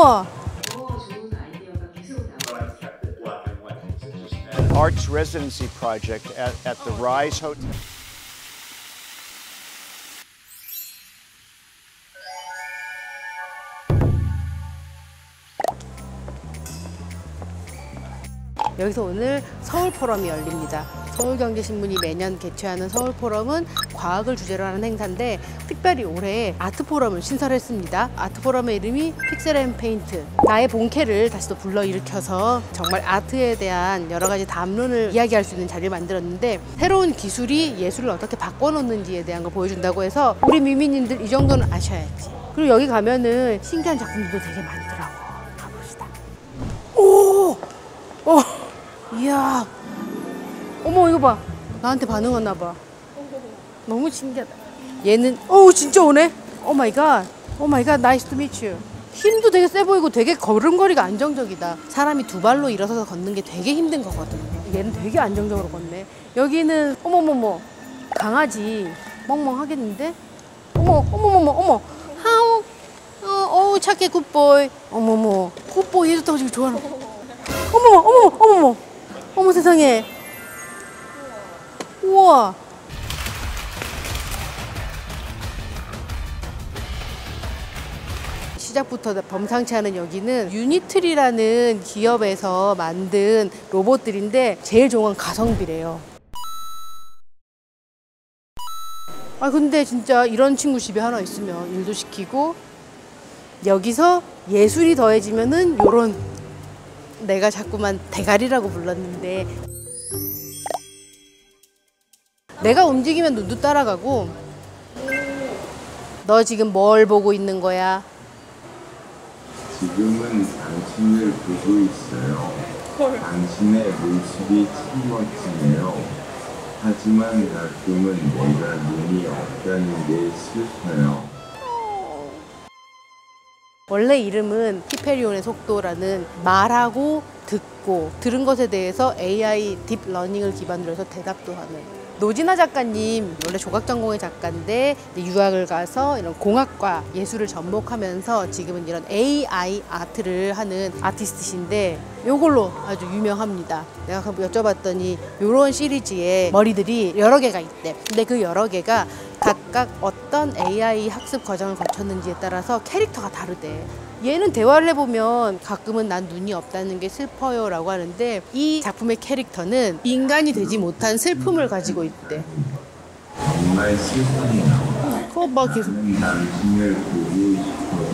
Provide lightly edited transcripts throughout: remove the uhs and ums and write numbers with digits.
우와. Arts residency project at the Rise Hotel. 여기서 오늘 서울 포럼이 열립니다. 서울경제신문이 매년 개최하는 서울 포럼은 과학을 주제로 하는 행사인데 특별히 올해 아트 포럼을 신설했습니다. 아트 포럼의 이름이 픽셀 앤 페인트. 나의 본캐를 다시 또 불러일으켜서 정말 아트에 대한 여러 가지 담론을 이야기할 수 있는 자리를 만들었는데 새로운 기술이 예술을 어떻게 바꿔놓는지에 대한 걸 보여준다고 해서 우리 미미님들 이 정도는 아셔야지. 그리고 여기 가면은 신기한 작품들도 되게 많더라고. 가봅시다. 오! 이야. 어머 이거 봐. 나한테 반응 왔나 봐. 너무 신기하다. 얘는 진짜 오네. 오 마이 갓. 오 마이 갓. 나이스 투 미츠 유. 힘도 되게 세 보이고 되게 걸음걸이가 안정적이다. 사람이 두 발로 일어서서 걷는 게 되게 힘든 거거든. 얘는 되게 안정적으로 걷네. 여기는 어머머머 강아지 멍멍 하겠는데? 어머 하우 착해 굿보이. 어머머 굿보이 얘도 타고 지금 좋아하는 어머 세상에. 우와. 시작부터 범상치 않은 여기는 유니트리라는 기업에서 만든 로봇들인데 제일 좋은 건 가성비래요. 근데 진짜 이런 친구 집에 하나 있으면 일도 시키고 여기서 예술이 더해지면은 요런 내가 자꾸만 대가리라고 불렀는데 내가 움직이면 눈도 따라가고. 너 지금 뭘 보고 있는 거야? 지금은 당신을 보고 있어요. 당신의 모습이 참 멋지네요. 하지만 가끔은 내가 눈이 없다는 게 슬퍼요. 원래 이름은 히페리온의 속도라는 말하고 듣고 들은 것에 대해서 AI 딥러닝을 기반으로 해서 대답도 하는 노진아 작가님, 원래 조각전공의 작가인데 유학을 가서 이런 공학과 예술을 접목하면서 지금은 이런 AI 아트를 하는 아티스트신데 요걸로 아주 유명합니다. 내가 여쭤봤더니 요런 시리즈의 머리들이 여러 개가 있대. 근데 그 여러 개가 각각 어떤 AI 학습 과정을 거쳤는지에 따라서 캐릭터가 다르대. 얘는 대화를 해보면 가끔은 난 눈이 없다는 게 슬퍼요 라고 하는데 이 작품의 캐릭터는 인간이 되지 못한 슬픔을 가지고 있대. 정말 슬프네요. 그거 막 계속 당신을 보고 싶어도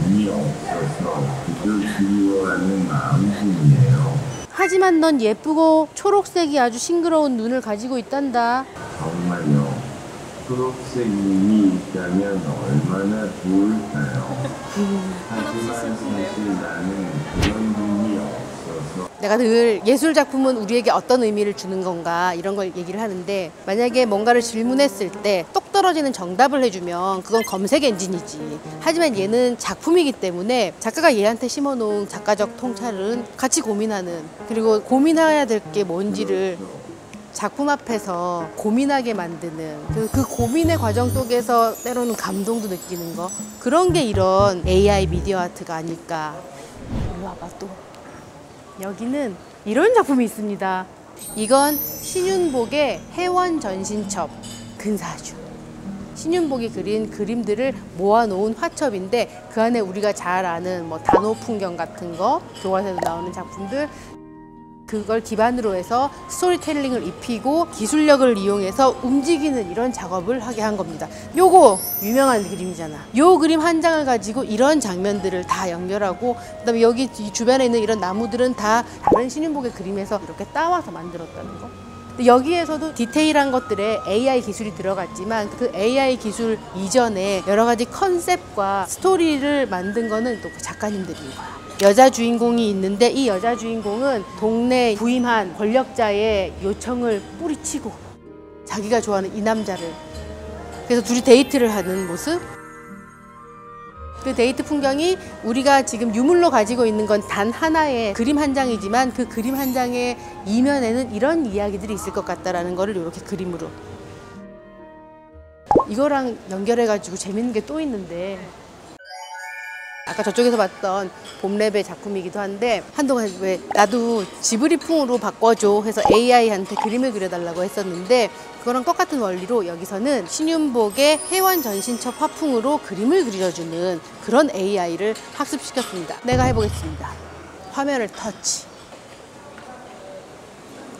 눈이 없어서 그저 그리워하는 마음뿐이에요. 하지만 넌 예쁘고 초록색이 아주 싱그러운 눈을 가지고 있단다. 정말요. 초록색 눈이 있다면 얼마나 좋을까요? 하지만 사실 나는 그런 눈이 없어서. 내가 늘 예술 작품은 우리에게 어떤 의미를 주는 건가 이런 걸 얘기를 하는데 만약에 뭔가를 질문했을 때 똑 떨어지는 정답을 해주면 그건 검색 엔진이지. 하지만 얘는 작품이기 때문에 작가가 얘한테 심어놓은 작가적 통찰은 같이 고민하는, 그리고 고민해야 될 게 뭔지를 작품 앞에서 고민하게 만드는 그 고민의 과정 속에서 때로는 감동도 느끼는 거, 그런 게 이런 AI 미디어 아트가 아닐까. 이리 와봐. 또 여기는 이런 작품이 있습니다. 이건 신윤복의 해원 전신첩 근사주. 신윤복이 그린 그림들을 모아놓은 화첩인데 그 안에 우리가 잘 아는 뭐 단오 풍경 같은 거, 교과서에도 나오는 작품들, 그걸 기반으로 해서 스토리텔링을 입히고 기술력을 이용해서 움직이는 이런 작업을 하게 한 겁니다. 요거 유명한 그림이잖아. 요 그림 한 장을 가지고 이런 장면들을 다 연결하고, 그다음에 여기 주변에 있는 이런 나무들은 다 다른 신윤복의 그림에서 이렇게 따와서 만들었다는 거. 근데 여기에서도 디테일한 것들에 AI 기술이 들어갔지만 그 AI 기술 이전에 여러 가지 컨셉과 스토리를 만든 거는 또 그 작가님들인 거야. 여자 주인공이 있는데 이 여자 주인공은 동네 부임한 권력자의 요청을 뿌리치고 자기가 좋아하는 이 남자를, 그래서 둘이 데이트를 하는 모습. 그 데이트 풍경이 우리가 지금 유물로 가지고 있는 건 단 하나의 그림 한 장이지만 그 그림 한 장의 이면에는 이런 이야기들이 있을 것 같다라는 거를 이렇게 그림으로. 이거랑 연결해가지고 재밌는 게 또 있는데, 아까 저쪽에서 봤던 봄랩의 작품이기도 한데 한동안 왜 나도 지브리풍으로 바꿔줘 해서 AI한테 그림을 그려달라고 했었는데 그거랑 똑같은 원리로 여기서는 신윤복의 해원 전신첩 화풍으로 그림을 그려주는 그런 AI를 학습시켰습니다. 내가 해보겠습니다. 화면을 터치.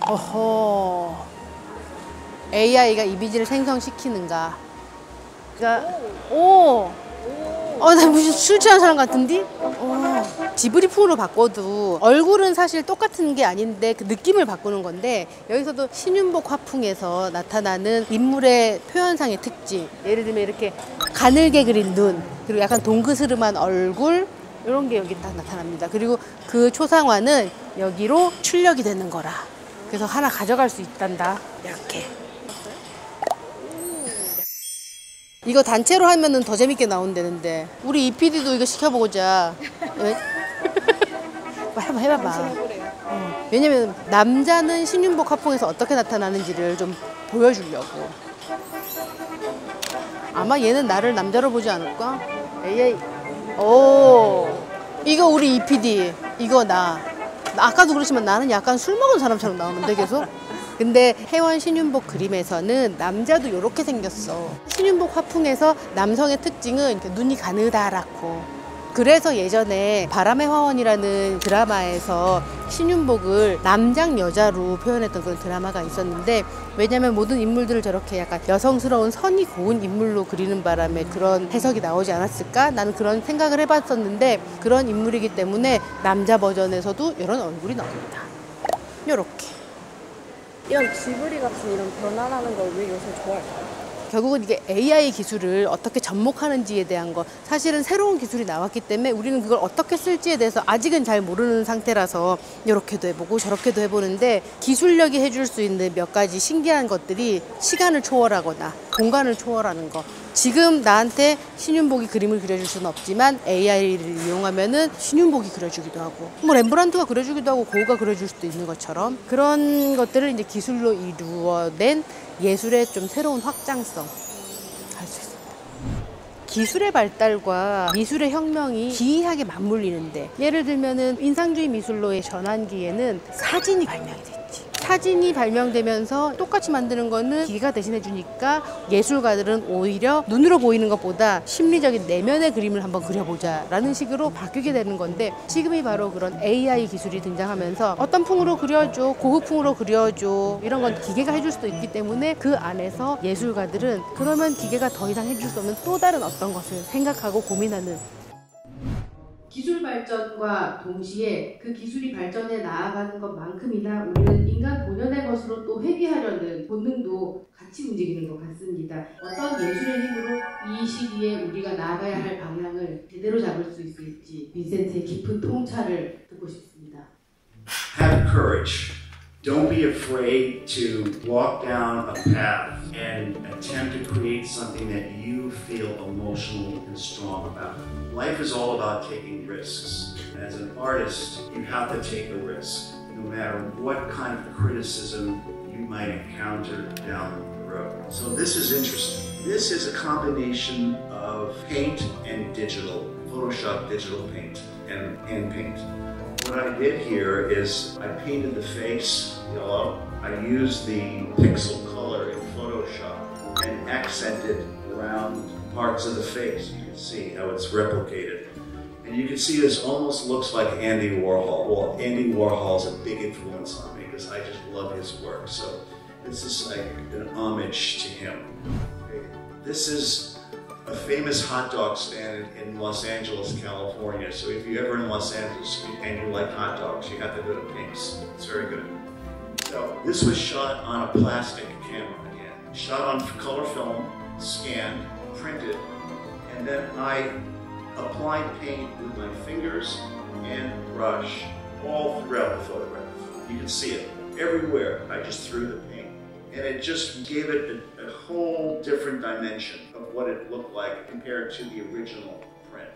어허. AI가 이미지를 생성시키는가. 그러니까 나 무슨 술 취한 사람 같은데? 지브리풍으로 바꿔도 얼굴은 사실 똑같은 게 아닌데 그 느낌을 바꾸는 건데 여기서도 신윤복 화풍에서 나타나는 인물의 표현상의 특징, 예를 들면 이렇게 가늘게 그린 눈, 그리고 약간 동그스름한 얼굴, 이런 게 여기 딱 나타납니다. 그리고 그 초상화는 여기로 출력이 되는 거라. 그래서 하나 가져갈 수 있단다. 이렇게. 이거 단체로 하면은 더 재밌게 나온다는데 우리 이 PD도 이거 시켜보자. 왜? 한번 해봐봐. 왜냐면 남자는 신윤복 화풍에서 어떻게 나타나는지를 좀 보여주려고. 아마 얘는 나를 남자로 보지 않을까? AI. 이거 우리 이 PD. 이거 나 아까도 그렇지만 나는 약간 술 먹은 사람처럼 나오는데 계속. 근데 해원 신윤복 그림에서는 남자도 이렇게 생겼어. 신윤복 화풍에서 남성의 특징은 눈이 가느다랗고, 그래서 예전에 바람의 화원이라는 드라마에서 신윤복을 남장 여자로 표현했던 그런 드라마가 있었는데, 왜냐면 모든 인물들을 저렇게 약간 여성스러운 선이 고운 인물로 그리는 바람에 그런 해석이 나오지 않았을까? 나는 그런 생각을 해봤었는데, 그런 인물이기 때문에 남자 버전에서도 이런 얼굴이 나옵니다. 요렇게. 이런 지브리 같은 이런 변화라는 걸 왜 요새 좋아할까요? 결국은 이게 AI 기술을 어떻게 접목하는지에 대한 거, 사실은 새로운 기술이 나왔기 때문에 우리는 그걸 어떻게 쓸지에 대해서 아직은 잘 모르는 상태라서 이렇게도 해보고 저렇게도 해보는데, 기술력이 해줄 수 있는 몇 가지 신기한 것들이 시간을 초월하거나 공간을 초월하는 거. 지금 나한테 신윤복이 그림을 그려줄 수는 없지만 AI를 이용하면은 신윤복이 그려주기도 하고, 뭐 렘브란트가 그려주기도 하고 고흐가 그려줄 수도 있는 것처럼, 그런 것들을 이제 기술로 이루어낸 예술의 좀 새로운 확장성 할 수 있습니다. 기술의 발달과 미술의 혁명이 기이하게 맞물리는데, 예를 들면은 인상주의 미술로의 전환기에는 사진이 발명이 됐지. 사진이 발명되면서 똑같이 만드는 거는 기계가 대신해 주니까 예술가들은 오히려 눈으로 보이는 것보다 심리적인 내면의 그림을 한번 그려보자 라는 식으로 바뀌게 되는 건데, 지금이 바로 그런 AI 기술이 등장하면서 어떤 풍으로 그려줘, 고흐풍으로 그려줘, 이런 건 기계가 해줄 수도 있기 때문에 그 안에서 예술가들은 그러면 기계가 더 이상 해줄 수 없는 또 다른 어떤 것을 생각하고 고민하는, 기술 발전과 동시에 그 기술이 발전해 나아가는 것만큼이나 우리는 인간 본연의 것으로 또 회귀하려는 본능도 같이 움직이는 것 같습니다. 어떤 예술의 힘으로 이 시기에 우리가 나아가야 할 방향을 제대로 잡을 수 있을지 빈센트의 깊은 통찰을 듣고 싶습니다. Have courage. Don't be afraid to walk down a path and attempt to create something that you feel emotionally and strong about. Life is all about taking risks. As an artist, you have to take a risk, no matter what kind of criticism you might encounter down the road. So this is interesting. This is a combination of paint and digital, Photoshop digital paint and hand paint. What I did here is I painted the face yellow. I used the pixel color in Photoshop and accented around parts of the face. You can see how it's replicated. And you can see this almost looks like Andy Warhol. Well, Andy Warhol's a big influence on me because I just love his work. So this is like an homage to him. Okay. This is a famous hot dog stand in Los Angeles, California. So if you're ever in Los Angeles and you like hot dogs, you have to go to Pink's. It's very good. So this was shot on a plastic camera again. Shot on color film, scanned, printed, and then I applied paint with my fingers and brush all throughout the photograph. You can see it everywhere. I just threw the paint. And it just gave it a whole different dimension of what it looked like compared to the original print.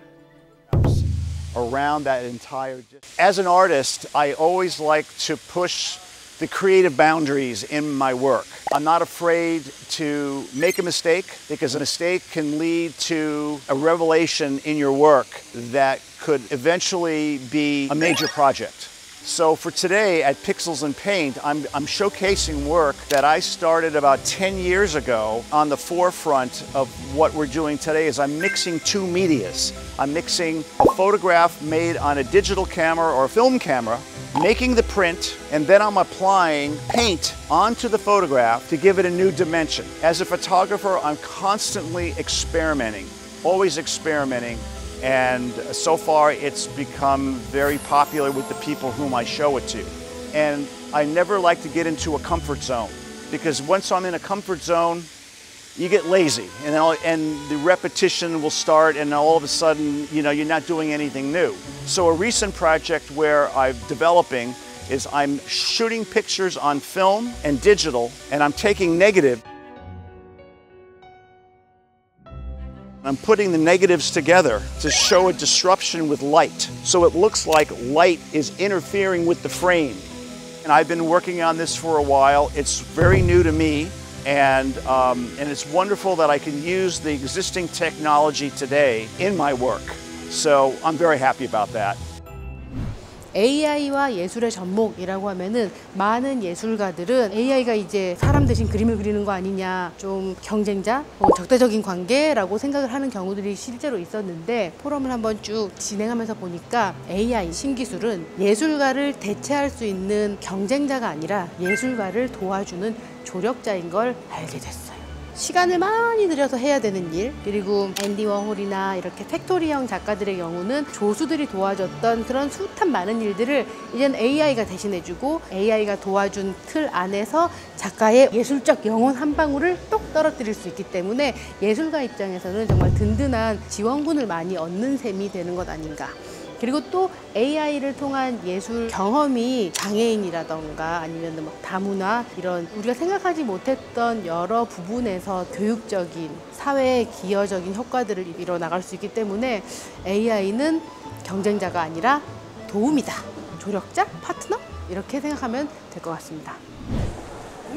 Around that entire. As an artist, I always like to push the creative boundaries in my work. I'm not afraid to make a mistake because a mistake can lead to a revelation in your work that could eventually be a major project. So for today at Pixels and Paint, I'm showcasing work that I started about 10 years ago. On the forefront of what we're doing today is I'm mixing two medias. I'm mixing a photograph made on a digital camera or a film camera, making the print, and then I'm applying paint onto the photograph to give it a new dimension. As a photographer, I'm constantly experimenting, always experimenting. And so far, it's become very popular with the people whom I show it to. And I never like to get into a comfort zone because once I'm in a comfort zone, you get lazy and the repetition will start and all of a sudden, you're not doing anything new. So a recent project where I'm developing is I'm shooting pictures on film and digital, and I'm taking negative. I'm putting the negatives together to show a disruption with light. So it looks like light is interfering with the frame. And I've been working on this for a while. It's very new to me, and it's wonderful that I can use the existing technology today in my work. So I'm very happy about that. AI와 예술의 접목이라고 하면은 많은 예술가들은 AI가 이제 사람 대신 그림을 그리는 거 아니냐, 좀 경쟁자, 적대적인 관계라고 생각을 하는 경우들이 실제로 있었는데, 포럼을 한번 쭉 진행하면서 보니까 AI 신기술은 예술가를 대체할 수 있는 경쟁자가 아니라 예술가를 도와주는 조력자인 걸 알게 됐어요. 시간을 많이 들여서 해야 되는 일, 그리고 앤디 워홀이나 이렇게 팩토리형 작가들의 경우는 조수들이 도와줬던 그런 숱한 많은 일들을 이젠 AI가 대신해주고 AI가 도와준 틀 안에서 작가의 예술적 영혼 한 방울을 똑 떨어뜨릴 수 있기 때문에 예술가 입장에서는 정말 든든한 지원군을 많이 얻는 셈이 되는 것 아닌가. 그리고 또 AI를 통한 예술 경험이 장애인이라던가 아니면 뭐 다문화 이런 우리가 생각하지 못했던 여러 부분에서 교육적인 사회의 기여적인 효과들을 이뤄나갈 수 있기 때문에 AI는 경쟁자가 아니라 도움이다. 조력자, 파트너 이렇게 생각하면 될 것 같습니다.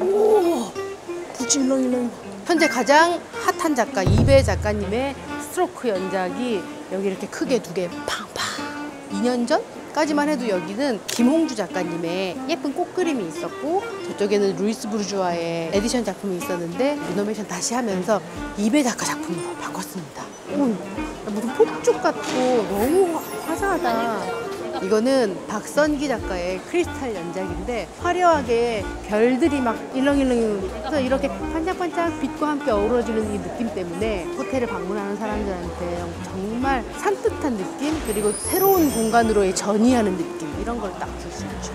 오, 부질렁일렁. 현재 가장 핫한 작가 이배 작가님의 스트로크 연작이 여기 이렇게 크게 두 개 팡팡. 2년 전까지만 해도 여기는 김홍주 작가님의 예쁜 꽃그림이 있었고 저쪽에는 루이스 부르주아의 에디션 작품이 있었는데 리노베이션 다시 하면서 이배 작가 작품으로 바꿨습니다. 무슨 폭죽 같고 너무 화사하다. 이거는 박선기 작가의 크리스탈 연작인데 화려하게 별들이 막 일렁일렁 그래서 이렇게 반짝반짝 빛과 함께 어우러지는 이 느낌 때문에 호텔을 방문하는 사람들한테 정말 산뜻한 느낌, 그리고 새로운 공간으로의 전이하는 느낌, 이런 걸 딱 줄 수 있죠.